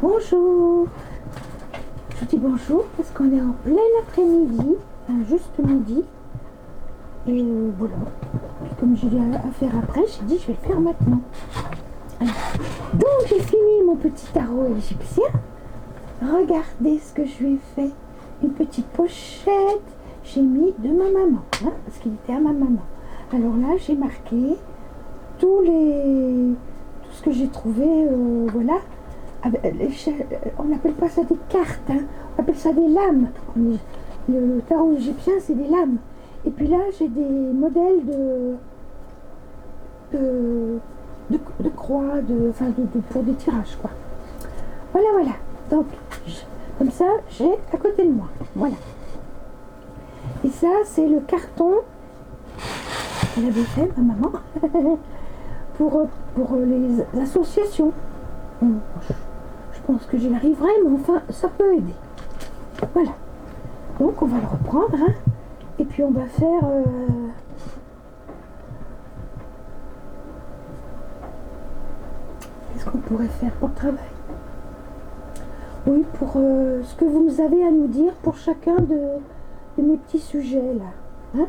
Bonjour. Je dis bonjour parce qu'on est en plein après-midi, enfin juste midi. Et voilà. Et comme j'ai à faire après, j'ai dit je vais le faire maintenant. Alors, donc j'ai fini mon petit tarot égyptien. Regardez ce que je lui ai fait. Une petite pochette. J'ai mis de ma maman, hein, parce qu'il était à ma maman. Alors là, j'ai marqué tout ce que j'ai trouvé, voilà. On n'appelle pas ça des cartes, hein. On appelle ça des lames. Le tarot égyptien, c'est des lames. Et puis là, j'ai des modèles de croix, pour des tirages, quoi. Voilà. Donc, comme ça, j'ai à côté de moi. Voilà. Et ça, c'est le carton qu'elle avait fait, ma maman, pour les associations. Bon, je pense que j'y arriverai, mais enfin, ça peut aider. Voilà. Donc, on va le reprendre, hein, et puis on va faire... Qu'est-ce qu'on pourrait faire pour le travail? Oui, pour ce que vous avez à nous dire pour chacun de mes petits sujets, là. Hein?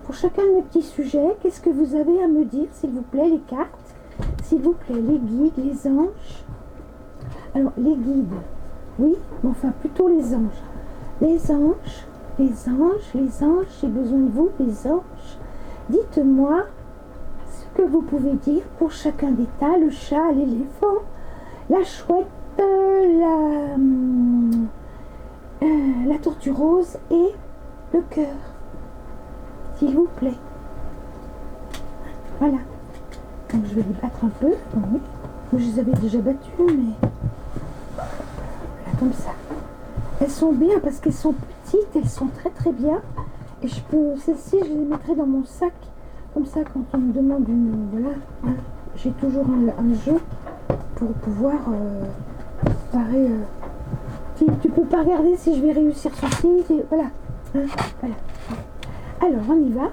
Pour chacun de mes petits sujets, qu'est-ce que vous avez à me dire, s'il vous plaît, les cartes, s'il vous plaît, les guides, les anges. Alors, les guides, oui, mais enfin, plutôt les anges. Les anges, j'ai besoin de vous, les anges. Dites-moi ce que vous pouvez dire pour chacun des tas, le chat, l'éléphant, la chouette, la tortue rose et le cœur. S'il vous plaît. Voilà. Donc je vais les battre un peu. Oui. Je les avais déjà battues, mais... Voilà, comme ça. Elles sont bien parce qu'elles sont petites, elles sont très très bien. Et je peux... Celles-ci, je les mettrai dans mon sac. Comme ça, quand on me demande une... Voilà. Hein, j'ai toujours un jeu pour pouvoir... parer... tu peux pas regarder si je vais réussir ceci. Voilà. Hein, voilà. Alors, on y va.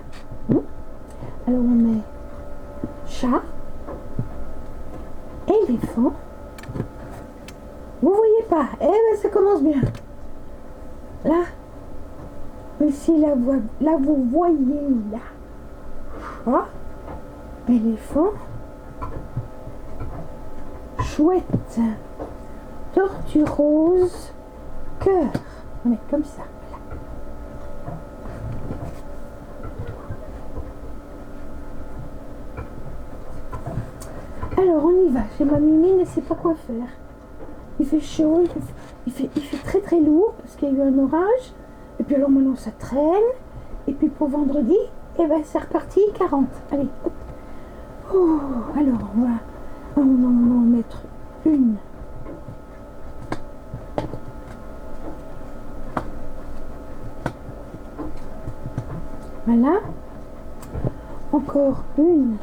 Alors, on met chat, éléphant. Vous voyez pas? Eh ben, ça commence bien. Là. Ici, là, vous voyez, là. Chat, éléphant, chouette, tortue rose, cœur. On met comme ça. Alors, on y va. J'ai ma mimine, ne sait pas quoi faire. Il fait chaud, il fait très très lourd parce qu'il y a eu un orage. Et puis alors maintenant ça traîne. Et puis pour vendredi, eh ben c'est reparti, 40. Allez, hop. Oh, alors on va en mettre une. Voilà. Encore une.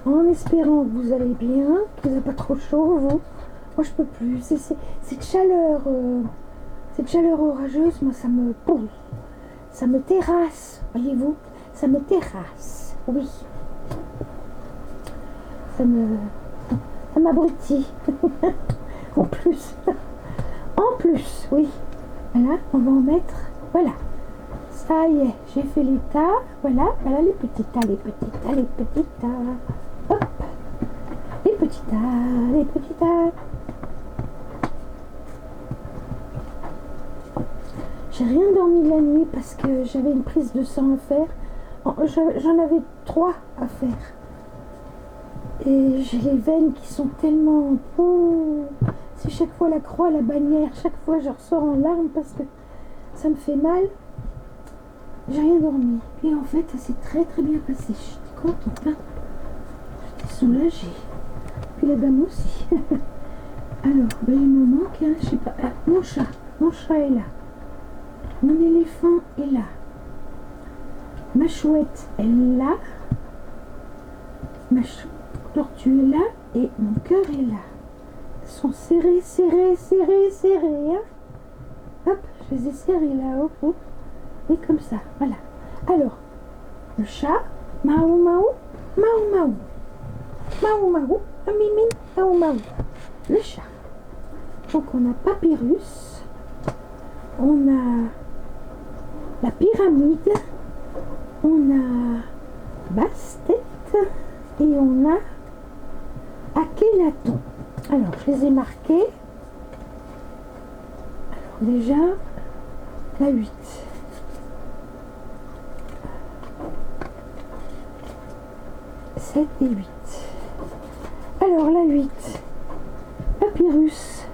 En espérant que vous allez bien, que vous n'avez pas trop chaud, vous. Moi, je peux plus. Cette chaleur orageuse, moi, ça me terrasse, voyez-vous. Ça me terrasse, oui. Ça m'abrutit. En plus, oui. Voilà, on va en mettre, voilà. Ça y est, j'ai fait les tas. Voilà, les petits tas. Hop, les petits tas. J'ai rien dormi la nuit parce que j'avais une prise de sang à faire. J'en avais 3 à faire. Et j'ai les veines qui sont tellement... Oh, c'est chaque fois la croix, la bannière. Chaque fois, je ressors en larmes parce que ça me fait mal. J'ai rien dormi. Et en fait, ça s'est très très bien passé. J'étais contente. Hein, j'étais soulagée. Puis la dame aussi. Alors, il me manque, hein, je sais pas. Mon chat est là. Mon éléphant est là. Ma chouette est là. Ma tortue est là. Et mon cœur est là. Ils sont serrés. Hein. Hop, je les ai serrés là. Hop. Et comme ça, voilà. Alors, le chat, Maou, mimine, Maou. Le chat, Donc on a Papyrus, on a la pyramide, on a Bastet et on a Akhenaton. Alors je les ai marqués. Alors déjà la 8. Et 8. Alors la 8, Papyrus,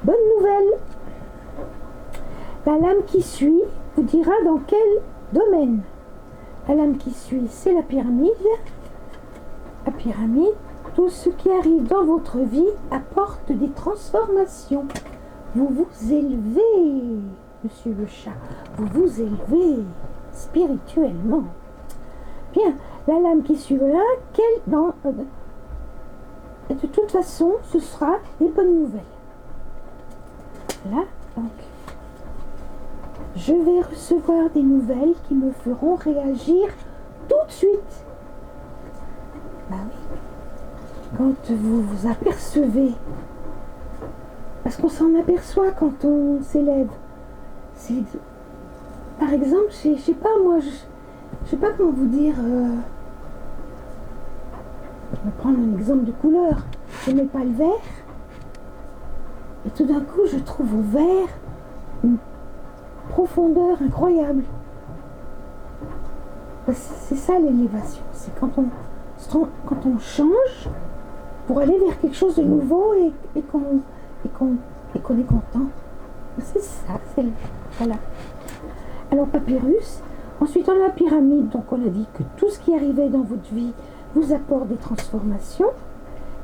bonne nouvelle. La lame qui suit vous dira dans quel domaine. La lame qui suit, c'est la pyramide. La pyramide, tout ce qui arrive dans votre vie apporte des transformations. Vous vous élevez, monsieur le chat. Vous vous élevez spirituellement. Bien. La lame qui suit là, de toute façon, ce sera des bonnes nouvelles. Là, donc, je vais recevoir des nouvelles qui me feront réagir tout de suite. Bah oui. Quand vous vous apercevez, parce qu'on s'en aperçoit quand on s'élève. Par exemple, je sais pas moi, je sais pas comment vous dire. Je vais prendre un exemple de couleur. Je n'aimais pas le vert. Et tout d'un coup, je trouve au vert une profondeur incroyable. C'est ça l'élévation. C'est quand on change pour aller vers quelque chose de nouveau et qu'on est content. C'est ça. Voilà. Alors, Papyrus. Ensuite, on a la pyramide. Donc, on a dit que tout ce qui arrivait dans votre vie vous apporte des transformations.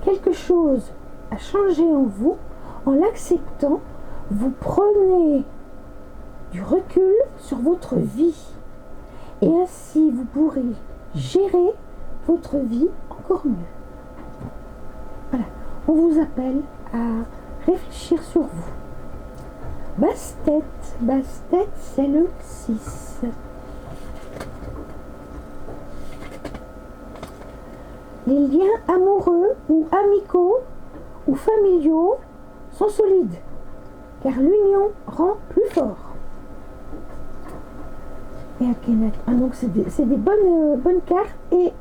Quelque chose a changé en vous. En l'acceptant, vous prenez du recul sur votre vie. Et ainsi, vous pourrez gérer votre vie encore mieux. Voilà. On vous appelle à réfléchir sur vous. Bastet, c'est le 6. Les liens amoureux ou amicaux ou familiaux sont solides, car l'union rend plus fort. Et donc c'est des bonnes cartes et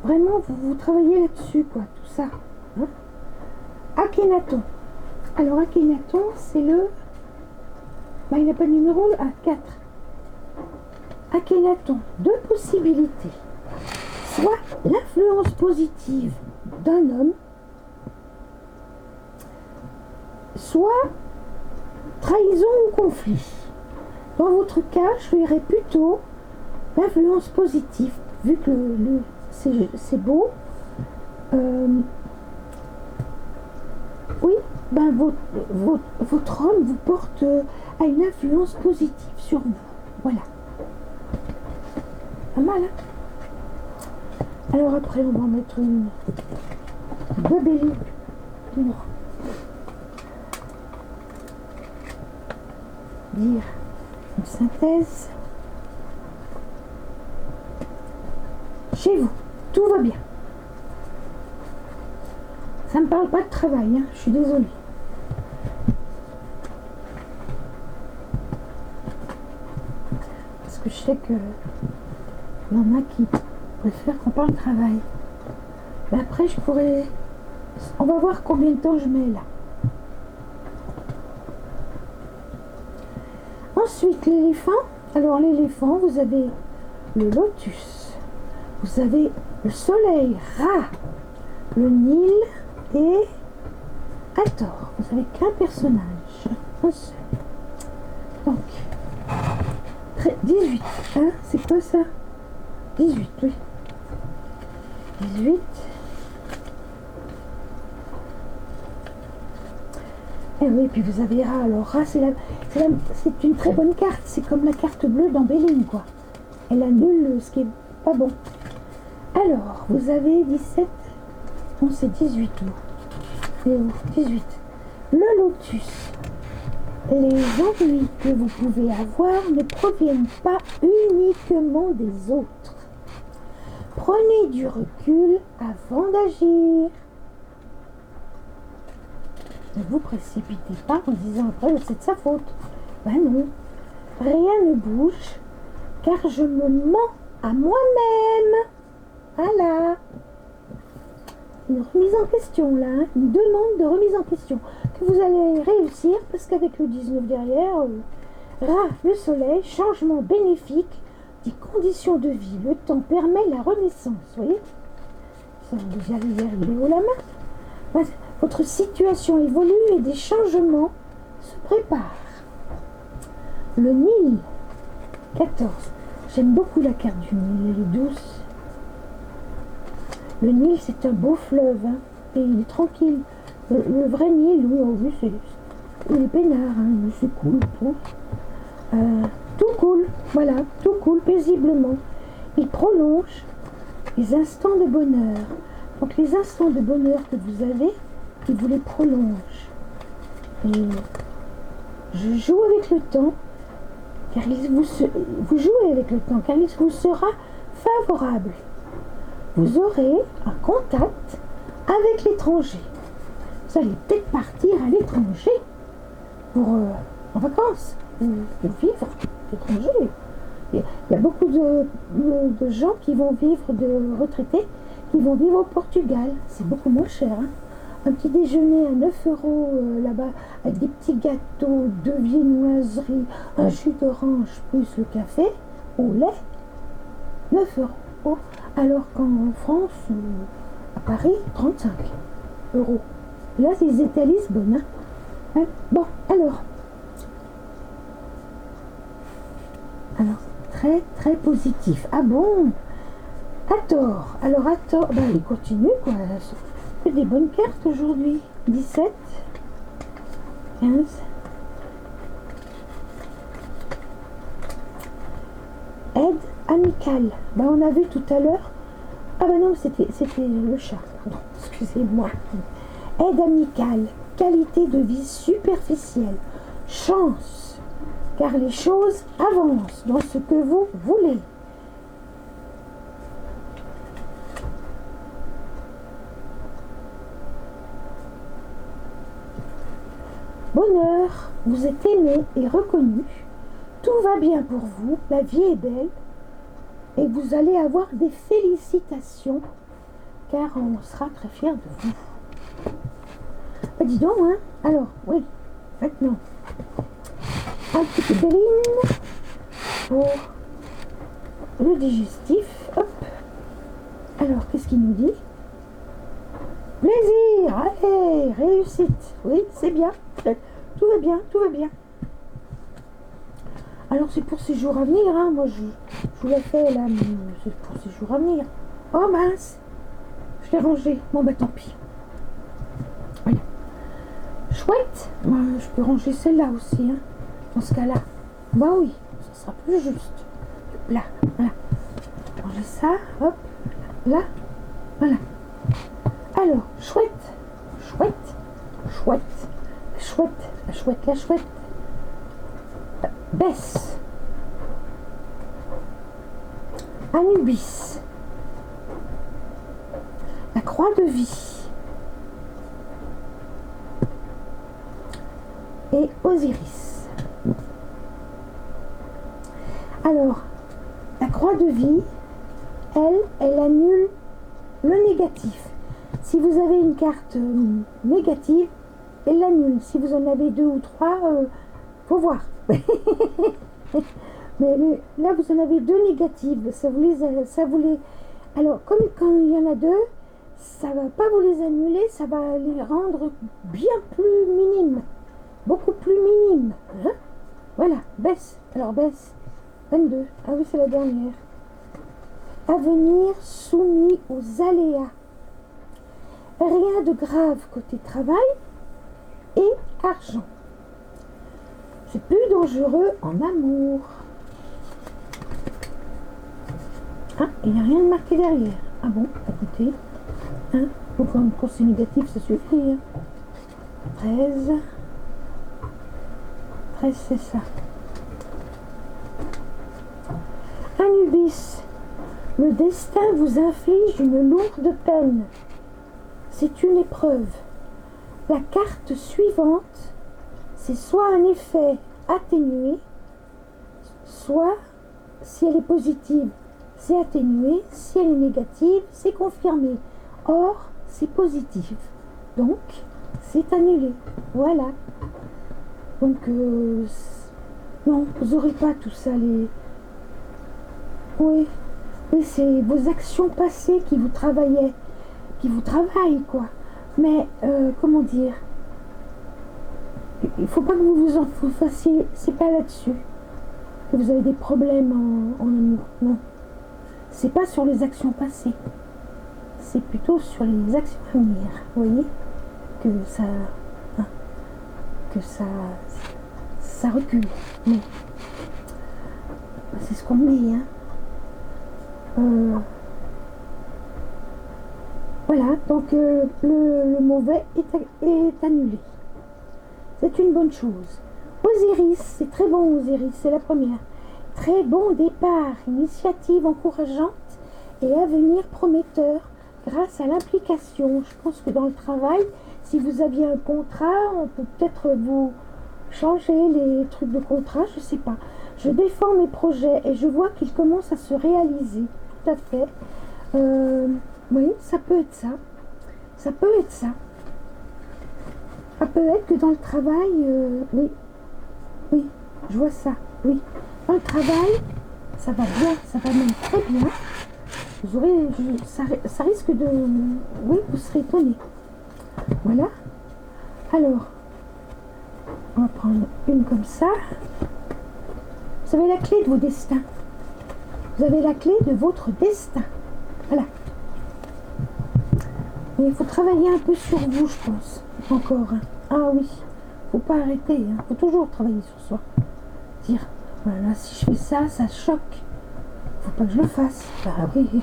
vraiment vous travaillez là-dessus, quoi, tout ça. Hein. Akhenaton. Alors Akhenaton, c'est le... il n'a pas de numéro, 4. Akhenaton, 2 possibilités. Soit l'influence positive d'un homme, soit trahison ou conflit. Dans votre cas, je verrais plutôt l'influence positive, vu que c'est beau. Oui, votre homme vous porte à une influence positive sur vous. Voilà. Pas mal, hein? Alors après, on va en mettre une babellie pour dire une synthèse. Chez vous, tout va bien. Ça ne me parle pas de travail, hein, je suis désolée. Parce que je sais que il y en a qui préfèrent qu'on parle travail. Mais après, on va voir combien de temps je mets là. Ensuite, l'éléphant. Alors, l'éléphant, vous avez le lotus. Vous avez le soleil, Ra, le Nil et Hathor. Vous avez qu'un personnage. Un seul. Donc, 18. Hein, c'est quoi ça? 18, oui. 18. Et oui, puis vous avez Ra. Alors Ra, c'est une très bonne carte. C'est comme la carte bleue dans Béline, quoi. Elle annule ce qui est pas bon. Alors, vous avez 17. Non, c'est 18. C'est où? 18. Le lotus. Les ennuis que vous pouvez avoir ne proviennent pas uniquement des autres. Prenez du recul avant d'agir. Ne vous précipitez pas en disant après c'est de sa faute. Ben non, rien ne bouge car je me mens à moi-même. Voilà. Une remise en question là, hein, une demande de remise en question que vous allez réussir parce qu'avec le 19 derrière, le soleil, changement bénéfique des conditions de vie. Le temps permet la renaissance. Vous voyez, ça, vous allez y arriver haut la main. Votre situation évolue et des changements se préparent. Le Nil, 14. J'aime beaucoup la carte du Nil, elle est douce. Le Nil, c'est un beau fleuve, hein, et il est tranquille. Le vrai Nil, oui, il est peinard, hein, c'est cool, tout. Tout coule, voilà, tout coule paisiblement. Il prolonge les instants de bonheur. Donc les instants de bonheur que vous avez, il vous les prolonge. Et je joue avec le temps, car vous jouez avec le temps, car il vous sera favorable. Vous aurez un contact avec l'étranger. Vous allez peut-être partir à l'étranger pour en vacances, pour vivre à l'étranger. Il y a beaucoup de gens qui vont vivre, de retraités, qui vont vivre au Portugal. C'est beaucoup moins cher. Hein. Un petit déjeuner à 9 euros là-bas, avec des petits gâteaux, 2 viennoiseries, un jus d'orange plus le café au lait, 9 euros. Alors qu'en France, à Paris, 35 euros. Là, ils étaient à Lisbonne. Hein. Bon, alors, très très positif. Ah bon, Hathor. Alors Hathor, il continue quoi. C'est des bonnes cartes aujourd'hui. 17, 15. Aide amicale. On a vu tout à l'heure. Ah non, c'était le chat. Pardon, excusez-moi. Aide amicale. Qualité de vie superficielle. Chance. Car les choses avancent dans ce que vous voulez. Bonheur, vous êtes aimé et reconnu. Tout va bien pour vous, la vie est belle. Et vous allez avoir des félicitations, car on sera très fiers de vous. Dis donc, hein. Alors, oui, maintenant, un petit peu d'héline pour le digestif. Hop. Alors, qu'est-ce qu'il nous dit? Plaisir, allez, réussite. Oui, c'est bien. Tout va bien, tout va bien. Alors, c'est pour ces jours à venir, hein. Moi, je vous l'ai fait, là, mais c'est pour ces jours à venir. Oh, mince. Je l'ai rangé. Bon, tant pis. Voilà. Chouette. Moi, je peux ranger celle-là aussi, hein. Dans ce cas-là. Oui, ça sera plus juste. Là, voilà. Ranger ça, hop. Là, voilà. Alors, chouette. Chouette. Chouette. Chouette. La chouette, la chouette. Baisse. Anubis. La croix de vie. Et Osiris. Alors, la croix de vie, elle annule le négatif. Si vous avez une carte négative, elle l'annule. Si vous en avez 2 ou 3, faut voir. Mais là, vous en avez 2 négatives. Ça vous les... Alors, comme quand il y en a 2, ça ne va pas vous les annuler, ça va les rendre bien plus minimes. Beaucoup plus minimes. Hein. Voilà, baisse. Alors, baisse. 22. Ah oui, c'est la dernière. Avenir soumis aux aléas. Rien de grave côté travail et argent. C'est plus dangereux en amour. Ah, il n'y a rien de marqué derrière. Ah bon, écoutez. Hein, quand c'est négatif, ça suffit. Hein. 13. 13, c'est ça. Anubis. Le destin vous inflige une lourde peine. C'est une épreuve. la carte suivante, c'est soit un effet atténué, soit, si elle est positive, c'est atténué, si elle est négative, c'est confirmé. Or, c'est positif. Donc, c'est annulé. Voilà. Donc, non, vous n'aurez pas tout ça. Oui, c'est vos actions passées qui vous travaillaient, qui vous travaillent, quoi. Mais, comment dire, il ne faut pas que vous vous fassiez, c'est pas là-dessus que vous avez des problèmes en amour, non. C'est pas sur les actions passées, c'est plutôt sur les actions à venir, vous voyez, que ça recule. Mais c'est ce qu'on me dit, voilà, donc le mauvais est annulé. C'est une bonne chose. Osiris, c'est très bon Osiris, c'est la première. Très bon départ, initiative encourageante et avenir prometteur grâce à l'implication. Je pense que dans le travail, si vous aviez un contrat, on peut peut-être vous changer les trucs de contrat, je ne sais pas. Je défends mes projets et je vois qu'ils commencent à se réaliser. Tout à fait. Oui, ça peut être ça. Ça peut être ça. Ça peut être que dans le travail, oui, je vois ça, oui. Dans le travail, ça va bien, ça va même très bien. Vous aurez, ça risque de... Oui, vous serez étonné. Voilà. Alors, on va prendre une comme ça. Vous avez la clé de vos destins. Vous avez la clé de votre destin. Voilà. Mais il faut travailler un peu sur vous, je pense. Encore. Ah oui. Faut pas arrêter. Faut toujours travailler sur soi. Dire, voilà, si je fais ça, ça choque. Faut pas que je le fasse. Bah oui.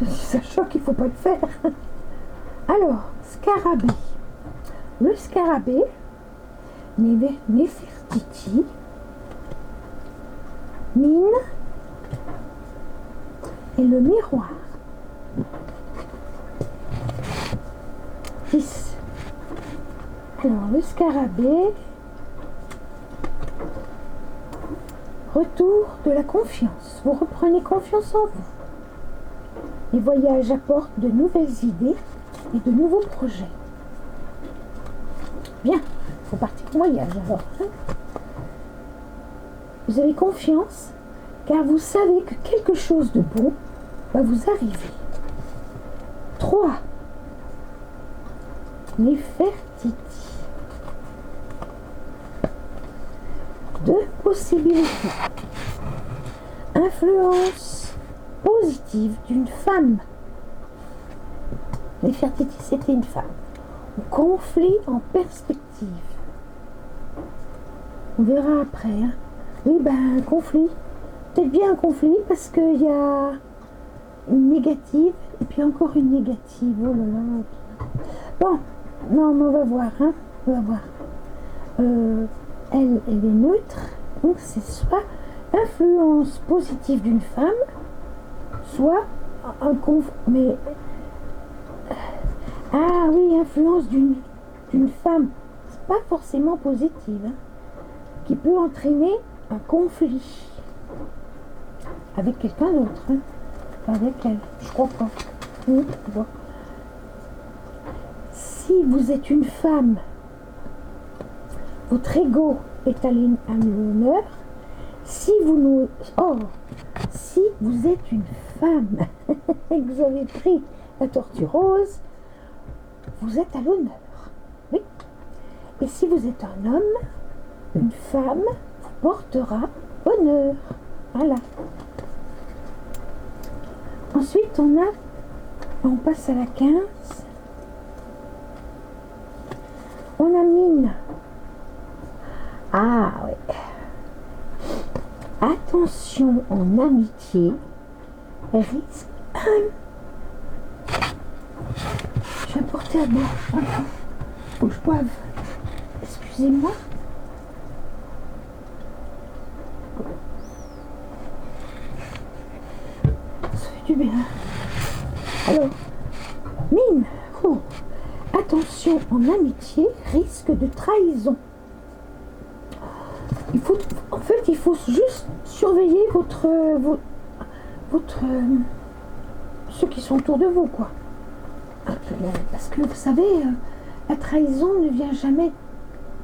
Si ça choque, il faut pas le faire. Alors, scarabée. Le scarabée, Néfertiti, mine et le miroir. 10. Alors, le scarabée, retour de la confiance. Vous reprenez confiance en vous. Les voyages apportent de nouvelles idées et de nouveaux projets. Bien, il faut partir en voyage alors. Vous avez confiance car vous savez que quelque chose de bon va vous arriver. 3. Néfertiti. 2 possibilités. Influence positive d'une femme. Néfertiti, c'était une femme. Conflit en perspective. On verra après. Oui, ben, conflit. Peut-être bien un conflit parce qu'il y a une négative et puis encore une négative. Oh là là. Bon, non, mais on va voir. On va voir. Elle est neutre. Donc, c'est soit influence positive d'une femme, soit un conflit. Mais. Ah oui, influence d'une femme. C'est pas forcément positive. Qui peut entraîner un conflit avec quelqu'un d'autre, avec elle, je crois pas. Bon. Si vous êtes une femme, votre ego est à l'honneur. Si vous êtes une femme et que vous avez pris la tortue rose, vous êtes à l'honneur. Oui. Et si vous êtes un homme, une femme vous portera honneur. Voilà. Ensuite, on passe à la 15. On a mine. Ah oui. Attention en amitié. Risque. Je vais apporter à boire. Faut que je boive. Excusez-moi. Ça fait du bien. Alors, mine. attention en amitié, risque de trahison. Il faut juste surveiller ceux qui sont autour de vous, quoi. Parce que vous savez, la trahison ne vient jamais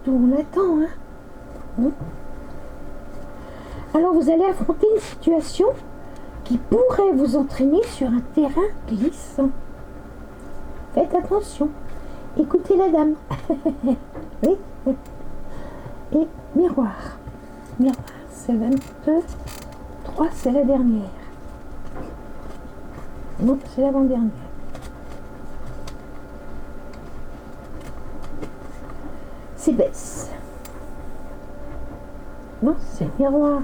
d'où on l'attend, hein. Alors vous allez affronter une situation qui pourrait vous entraîner sur un terrain glissant. Faites attention. Écoutez la dame. Oui. Et miroir. Miroir, c'est 22. 3, c'est la dernière. Non, c'est l'avant-dernière. C'est baisse. Non, c'est le miroir.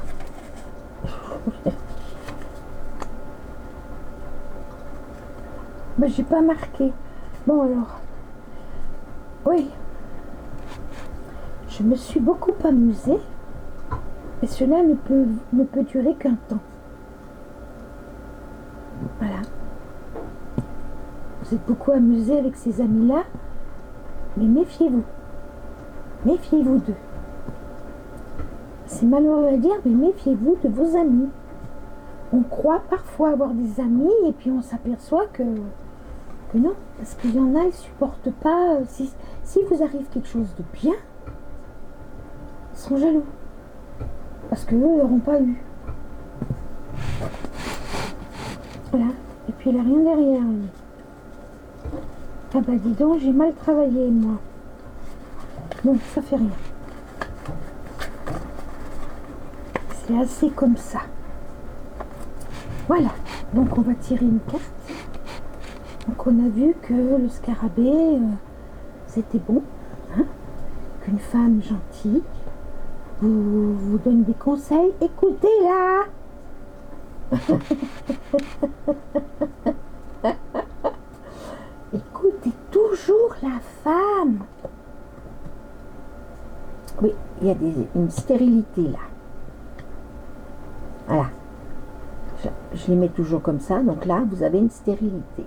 Mais j'ai pas marqué. Bon alors. Oui. Je me suis beaucoup amusée. Et cela ne peut durer qu'un temps. Voilà. Vous êtes beaucoup amusé avec ces amis-là. Mais méfiez-vous. Méfiez-vous d'eux. C'est malheureux à dire, mais méfiez-vous de vos amis. On croit parfois avoir des amis et puis on s'aperçoit que non. Parce qu'il y en a, ils ne supportent pas. Si vous arrive quelque chose de bien, ils seront jaloux. Parce qu'eux, ils n'auront pas eu. Voilà. Et puis il n'a rien derrière. Lui. Ah bah dis donc, j'ai mal travaillé, moi. Bon, ça fait rien. C'est assez comme ça. Voilà. Donc on va tirer une carte. Donc on a vu que le scarabée, c'était bon. Hein, qu'une femme gentille vous donne des conseils. Écoutez-la. Écoutez toujours la femme. Oui, il y a une stérilité là. Voilà. Je les mets toujours comme ça. Donc là, vous avez une stérilité.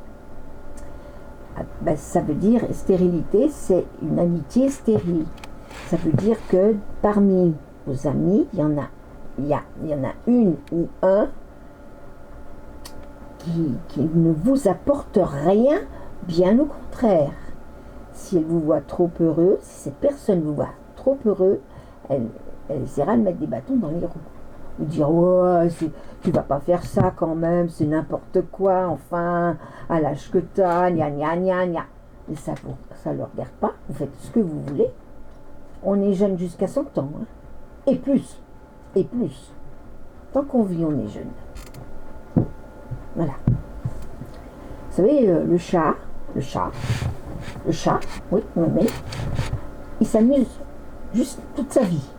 Ben, ça veut dire, stérilité, c'est une amitié stérile. Ça veut dire que parmi vos amis, il y en a une ou un qui ne vous apporte rien, bien au contraire. Si elle vous voit trop heureux, si cette personne vous voit trop heureux, elle essaiera de mettre des bâtons dans les roues. Ou dire, ouais, tu vas pas faire ça quand même, c'est n'importe quoi, enfin, à l'âge que t'as, gna gna gna gna. Mais ça ne le regarde pas, vous faites ce que vous voulez. On est jeune jusqu'à 100 ans, hein. Et plus. Tant qu'on vit, on est jeune. Voilà. Vous savez, le chat, oui, mais il s'amuse juste toute sa vie.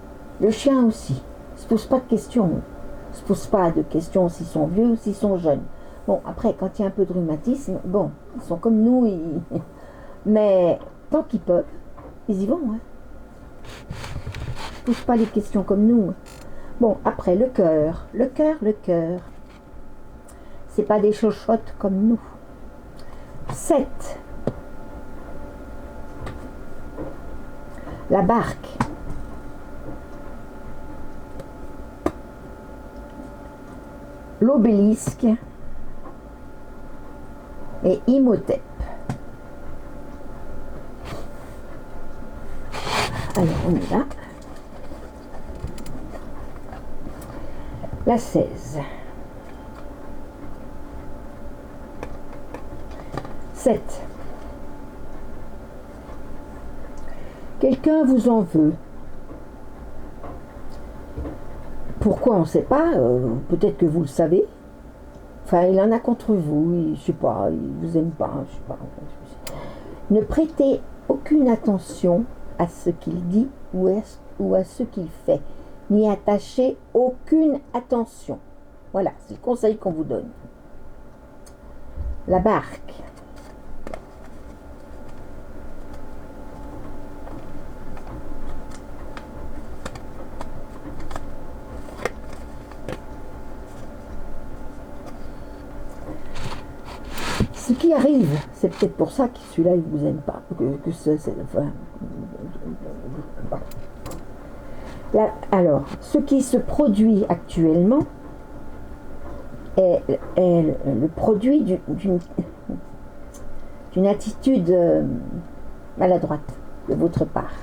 Le chien aussi. Il se pose pas de questions. Il se pose pas de questions s'ils sont vieux ou s'ils sont jeunes. Bon, après, quand il y a un peu de rhumatisme, bon, ils sont comme nous, mais tant qu'ils peuvent, ils y vont. Hein. Ils ne posent pas les questions comme nous. Bon, après, le cœur. C'est pas des chochottes comme nous. 7. La barque. L'obélisque et Imhotep. Alors, on est là. La 16. 7. Quelqu'un vous en veut. Pourquoi on ne sait pas, peut-être que vous le savez. Enfin, il en a contre vous, je sais pas, il vous aime pas, je sais pas. Ne prêtez aucune attention à ce qu'il dit ou à ce qu'il fait. N'y attachez aucune attention. Voilà, c'est le conseil qu'on vous donne. La barque. Ce qui arrive, c'est peut-être pour ça que celui-là, il ne vous aime pas. Enfin, là, alors, ce qui se produit actuellement est le produit d'une attitude maladroite de votre part.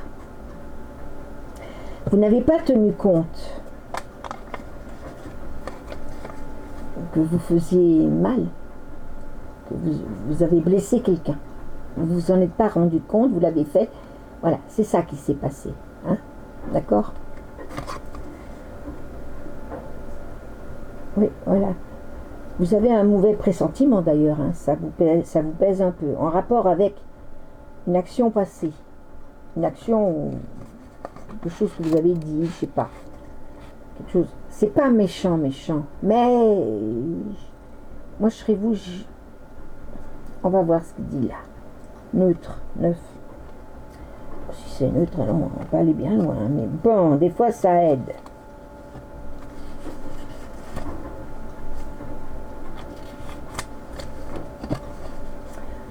Vous n'avez pas tenu compte que vous faisiez mal, que vous avez blessé quelqu'un. Vous vous en êtes pas rendu compte, vous l'avez fait. Voilà, c'est ça qui s'est passé. Hein? D'accord? Oui, voilà. Vous avez un mauvais pressentiment d'ailleurs, hein, ça vous pèse un peu, en rapport avec une action passée, une action, quelque chose que vous avez dit, je sais pas, quelque chose. C'est pas méchant, mais moi je serais vous, on va voir ce qu'il dit là. Neutre, neuf. Si c'est neutre, alors on va pas aller bien loin, mais bon, des fois ça aide.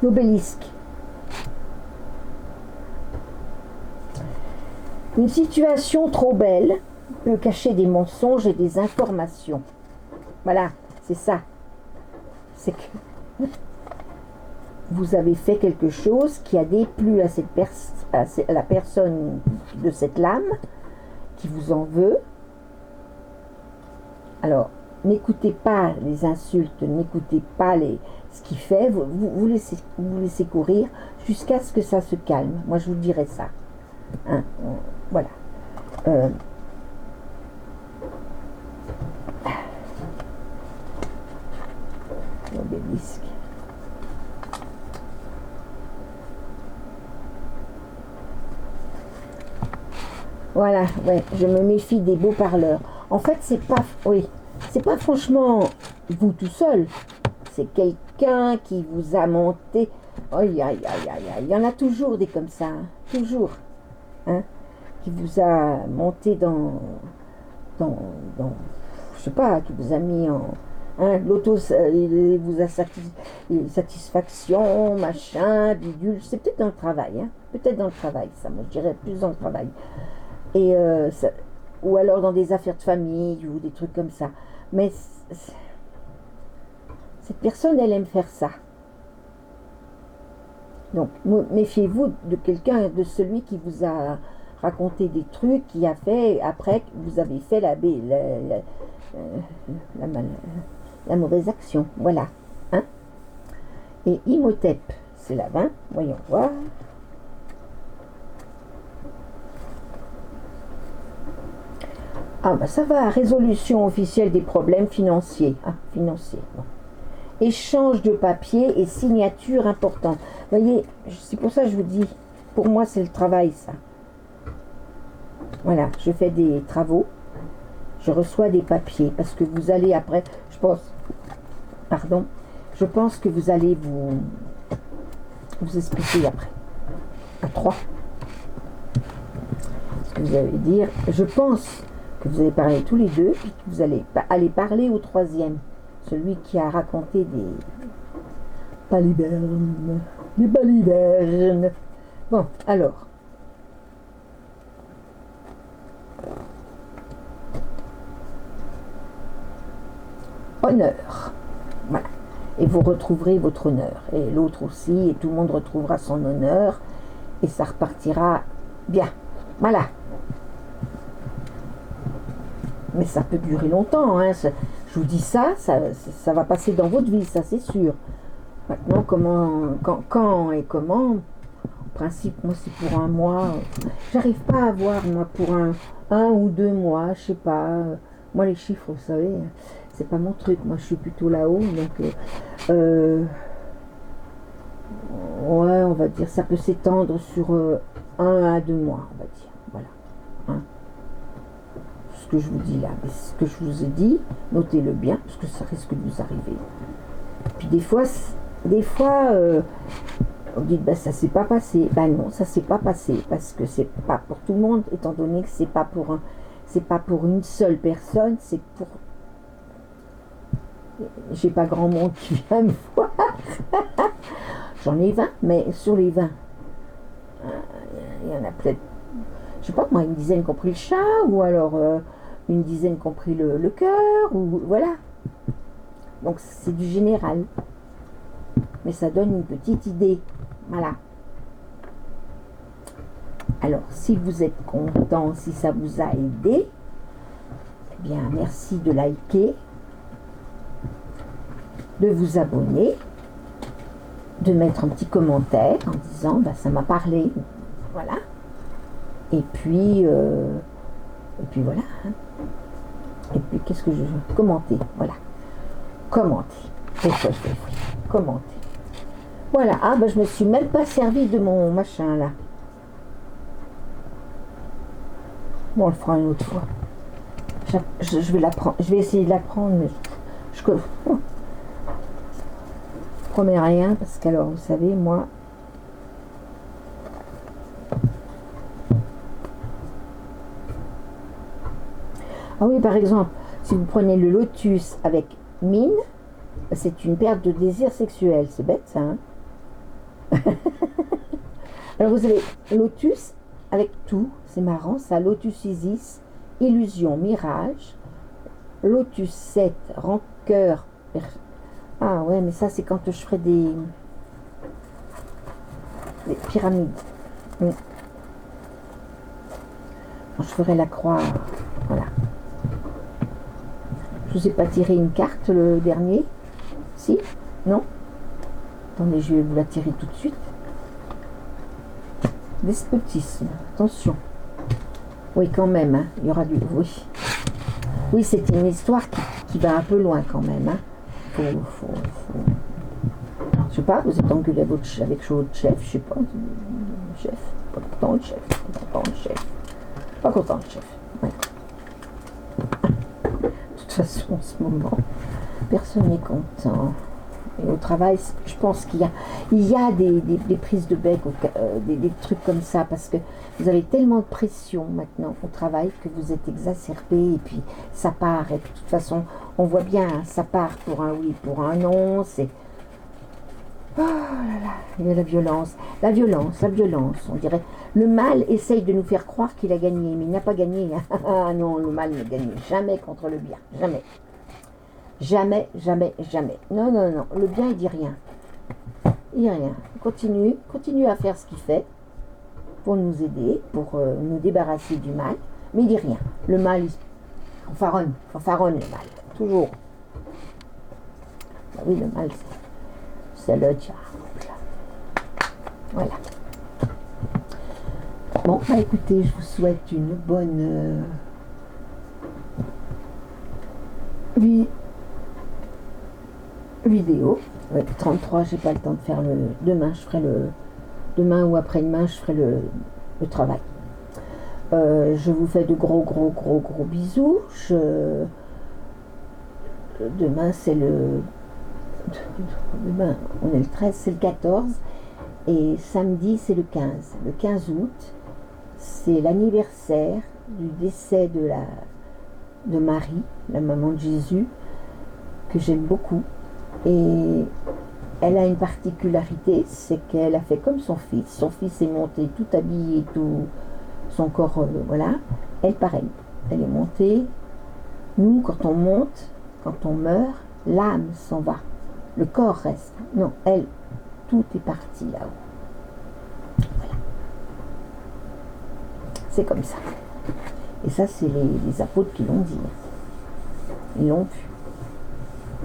L'obélisque. Une situation trop belle peut cacher des mensonges et des informations. Voilà, c'est ça. C'est que vous avez fait quelque chose qui a déplu à la personne de cette lame, qui vous en veut. Alors, n'écoutez pas les insultes, n'écoutez pas ce qu'il fait, vous laissez courir jusqu'à ce que ça se calme. Moi, je vous dirais ça. Hein, voilà. L'obélisque. Voilà, ouais, je me méfie des beaux parleurs. En fait, c'est pas franchement vous tout seul. C'est quelqu'un qui vous a monté. Aïe, aïe, aïe, aïe, aïe. Il y en a toujours des comme ça, hein, toujours. Hein, qui vous a monté dans je sais pas, qui vous a mis en. Hein, l'auto, il vous a satisfaction, machin, bidule. C'est peut-être dans le travail, hein, peut-être dans le travail, ça, moi je dirais plus dans le travail. Et ou alors dans des affaires de famille ou des trucs comme ça. Mais cette personne, elle aime faire ça. Donc, méfiez-vous de quelqu'un, de celui qui vous a raconté des trucs, qui a fait, après que vous avez fait la mauvaise action. Voilà. Hein? Et Imhotep, c'est la 20. Voyons voir. Ah, bah ça va. Résolution officielle des problèmes financiers. Ah, financiers. Bon. Échange de papier et signature importante. Vous voyez, c'est pour ça que je vous dis, pour moi c'est le travail ça. Voilà, je fais des travaux, je reçois des papiers, parce que vous allez après, je pense que vous allez vous expliquer après. À 3. Ce que vous allez dire, je pense que vous allez parler tous les deux, puis que vous allez aller parler au troisième. Celui qui a raconté des balivernes. Des balivernes. Bon, alors. Honneur. Voilà. Et vous retrouverez votre honneur. Et l'autre aussi, et tout le monde retrouvera son honneur. Et ça repartira bien. Voilà. Mais ça peut durer longtemps, hein. Je vous dis ça va passer dans votre vie, ça c'est sûr. Maintenant, quand et comment, en principe, moi c'est pour un mois. J'arrive pas à voir, moi, pour un ou 2 mois, je sais pas. Moi, les chiffres, vous savez, c'est pas mon truc. Moi, je suis plutôt là-haut, donc ouais, on va dire, ça peut s'étendre sur 1 à 2 mois, on va dire. Voilà. Hein. Que je vous dis là, mais ce que je vous ai dit, notez-le bien, parce que ça risque de vous arriver. Puis des fois vous dites, ben ça s'est pas passé. Ben non, ça s'est pas passé, parce que c'est pas pour tout le monde, étant donné que c'est pas pour une seule personne, c'est pour j'ai pas grand monde qui vient me voir. J'en ai 20, mais sur les 20, il y en a peut-être, je sais pas moi, une dizaine qui ont pris le chat, ou alors une dizaine qui ont pris le cœur, ou voilà. Donc c'est du général. Mais ça donne une petite idée. Voilà. Alors, si vous êtes content, si ça vous a aidé, eh bien, merci de liker, de vous abonner, de mettre un petit commentaire en disant bah, ça m'a parlé, voilà. Et puis voilà. Hein. Et puis qu'est-ce que je veux commenter, voilà. Commenter. C'est ça, je vais commenter. Voilà. Ah ben je me suis même pas servi de mon machin là. Bon, on le fera une autre fois. Je vais l'apprendre. Je vais essayer de l'apprendre, mais je promets rien parce qu'alors vous savez moi. Ah oui, par exemple, si vous prenez le lotus avec mine, c'est une perte de désir sexuel. C'est bête ça. Hein. Alors vous avez lotus avec tout, c'est marrant ça. Lotus Isis, illusion, mirage. Lotus 7, rancœur. Ah ouais, mais ça c'est quand je ferai des pyramides. Quand je ferai la croix, voilà. Je vous ai pas tiré une carte le dernier? Si? Non? Attendez, je vais vous la tirer tout de suite. Despotisme, attention. Oui, quand même, hein. Il y aura du... Oui. Oui, c'est une histoire qui va un peu loin quand même. Hein. Je sais pas, vous êtes engueulé avec votre chef, je sais pas. Chef, pas content le chef, pas content le chef. Pas content le chef. Voilà. De toute façon, en ce moment, personne n'est content. Et au travail, je pense qu'il y a des prises de bec, des trucs comme ça, parce que vous avez tellement de pression maintenant au travail que vous êtes exacerbé, et puis ça part, et de toute façon, on voit bien, ça part pour un oui, pour un non, c'est... Oh là là, il y a la violence, on dirait. Le mal essaye de nous faire croire qu'il a gagné, mais il n'a pas gagné. Ah non, le mal ne gagne jamais contre le bien, jamais. Jamais, jamais, jamais. Non, non, non. Le bien, il dit rien. Il dit rien. Continue à faire ce qu'il fait pour nous aider, pour nous débarrasser du mal. Mais il dit rien. Le mal, il fanfaronne le mal. Toujours. Ben oui, le mal, c'est le diable. Voilà. Bon, bah écoutez, je vous souhaite une bonne... vidéo. Ouais, 33, j'ai pas le temps de faire le... Demain ou après-demain, je ferai le travail. Je vous fais de gros bisous. Demain, c'est Demain, on est le 13, c'est le 14. Et samedi, c'est le 15. Le 15 août, c'est l'anniversaire du décès de Marie, la maman de Jésus, que j'aime beaucoup. Et elle a une particularité, c'est qu'elle a fait comme son fils. Son fils est monté tout habillé, tout son corps, voilà. Elle, pareil, elle est montée. Nous, quand on monte, quand on meurt, l'âme s'en va. Le corps reste. Non, elle, tout est parti là-haut. Voilà. C'est comme ça. Et ça, c'est les apôtres qui l'ont dit. Ils l'ont vu.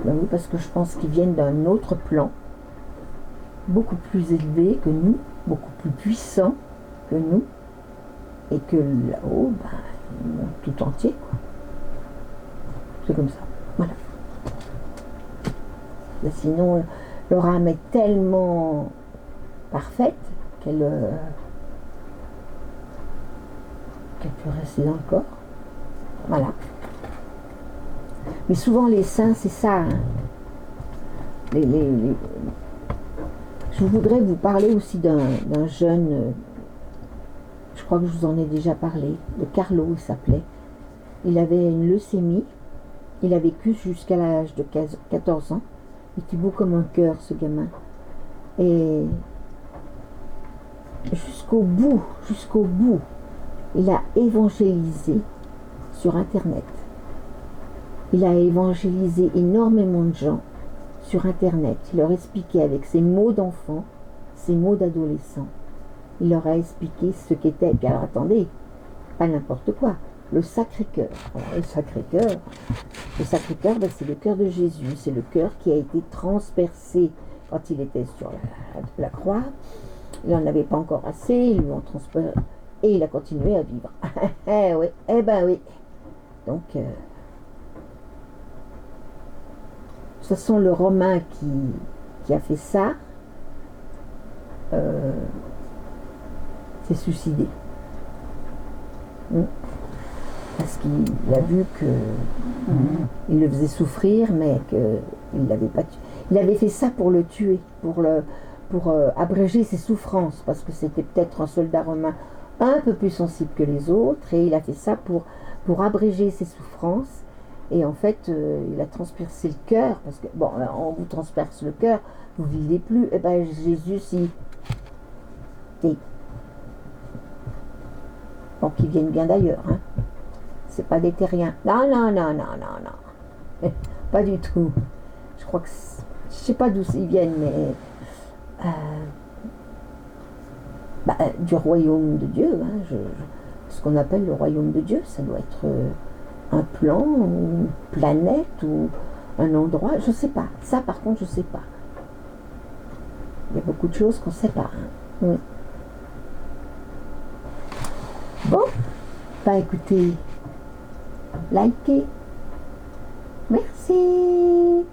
Ben oui, parce que je pense qu'ils viennent d'un autre plan, beaucoup plus élevé que nous, beaucoup plus puissant que nous, et que là-haut, ben, ils montent tout entier, quoi. C'est comme ça. Voilà. Et sinon, leur âme est tellement parfaite qu'elle peut rester dans le corps. Voilà. Mais souvent les saints, c'est ça. Hein. Je voudrais vous parler aussi d'un jeune, je crois que je vous en ai déjà parlé, de Carlo, il s'appelait. Il avait une leucémie Il a vécu jusqu'à l'âge de 14 ans. Il était beau comme un cœur, ce gamin. Et jusqu'au bout, il a évangélisé sur Internet. Il a évangélisé énormément de gens sur Internet. Il leur expliquait avec ses mots d'enfant, ses mots d'adolescent. Il leur a expliqué ce qu'était. Et puis alors attendez, pas n'importe quoi. Le Sacré-Cœur. Alors, le Sacré-Cœur, ben, c'est le cœur de Jésus. C'est le cœur qui a été transpercé quand il était sur la croix. Il n'en avait pas encore assez. Ils lui ont transpercé et il a continué à vivre. Oui, eh ben oui. Donc, de toute façon, le Romain qui a fait ça s'est suicidé. Parce qu'il a vu qu'il le faisait souffrir, mais qu'il ne l'avait pas tué. Il avait fait ça pour le tuer, pour abréger ses souffrances, parce que c'était peut-être un soldat romain un peu plus sensible que les autres, et il a fait ça pour abréger ses souffrances. Et en fait, il a transpercé le cœur, parce que, bon, on vous transperce le cœur, vous ne vivez plus. Et bien, Jésus, si. Bon, qu'ils viennent bien d'ailleurs, hein. C'est pas des terriens. Non. Pas du tout. Je crois que. Je sais pas d'où ils viennent, mais. Du royaume de Dieu, hein, ce qu'on appelle le royaume de Dieu, ça doit être un plan, ou une planète, ou un endroit, je sais pas. Ça, par contre, je sais pas. Il y a beaucoup de choses qu'on sait pas. Hein. Bon, écoutez, likez. Merci.